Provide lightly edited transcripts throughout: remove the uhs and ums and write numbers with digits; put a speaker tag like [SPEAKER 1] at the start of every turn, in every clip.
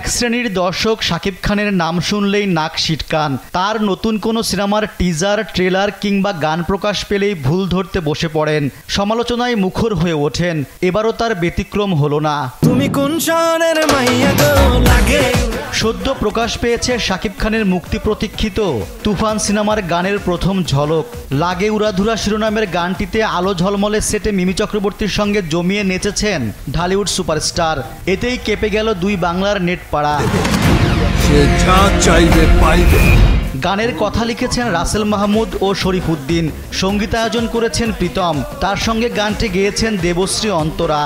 [SPEAKER 1] এক শ্রেণীর দর্শক শাকিব খানের নাম শুনলেই নাক সিটকান। তার নতুন কোনো সিনেমার টিজার, ট্রেলার কিংবা গান প্রকাশ পেলেই ভুল ধরতে বসে পড়েন, সমালোচনায় মুখর হয়ে ওঠেন। এবারও তার ব্যতিক্রম হলো না। তুমি কোন শহরের মাইয়া গো লাগে। সদ্য প্রকাশ পেয়েছে শাকিব খানের মুক্তি প্রতীক্ষিত তুফান সিনেমার গানের প্রথম ঝলক। লাগে উড়াধুরা শিরোনামের গানটিতে আলো ঝলমলে সেটে মিমি চক্রবর্তীর সঙ্গে জমিয়ে নেচেছেন ঢালিউড সুপারস্টার। এতেই কেঁপে গেল দুই বাংলার নেট পাড়া। গানের কথা লিখেছেন রাসেল মাহমুদ ও শরীফ উদ্দিন, সঙ্গীতায়োজন করেছেন প্রীতম, তার সঙ্গে গানটি গেয়েছেন দেবশ্রী অন্তরা।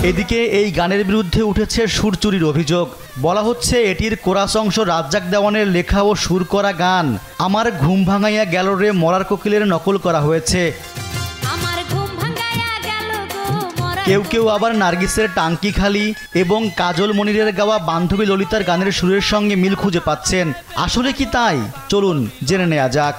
[SPEAKER 1] এদিকে এই গানের বিরুদ্ধে উঠেছে সুর চুরির অভিযোগ। বলা হচ্ছে এটির কোরাস অংশ রাজ্জাক দেওয়ানের লেখা ও সুর করা গান আমার ঘুম ভাঙাইয়া গেল রে মরার কোকিলের নকল করা হয়েছে। কেউ কেউ আবার নার্গিসের টাঙ্কি খালি এবং কাজল মনিরের গাওয়া বান্ধবী ললিতার গানের সুরের সঙ্গে মিল খুঁজে পাচ্ছেন। আসলে কি তাই? চলুন জেনে নেওয়া যাক।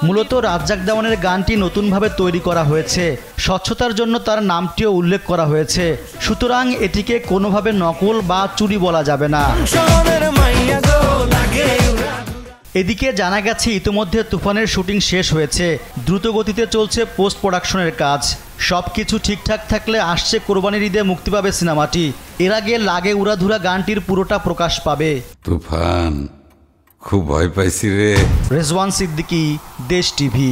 [SPEAKER 1] মূলত রাজ্জাক দেওয়ানের গানটি নতুনভাবে তৈরি করা হয়েছে, স্বচ্ছতার জন্য তার নামটিও উল্লেখ করা হয়েছে। সুতরাং এটিকে কোনোভাবে নকল বা চুরি বলা যাবে না। এদিকে জানা গেছে ইতিমধ্যে তুফানের শুটিং শেষ হয়েছে, দ্রুত গতিতে চলছে পোস্ট প্রোডাকশনের কাজ। সবকিছু ঠিকঠাক থাকলে আসছে কোরবানির ঈদে মুক্তি পাবে সিনেমাটি। এর আগে লাগে উড়াধুরা গানটির পুরোটা প্রকাশ পাবে।
[SPEAKER 2] তুফান, খুব ভয় পাইছি রে।
[SPEAKER 1] রেজওয়ান সিদ্দিকী, দেশ টিভি।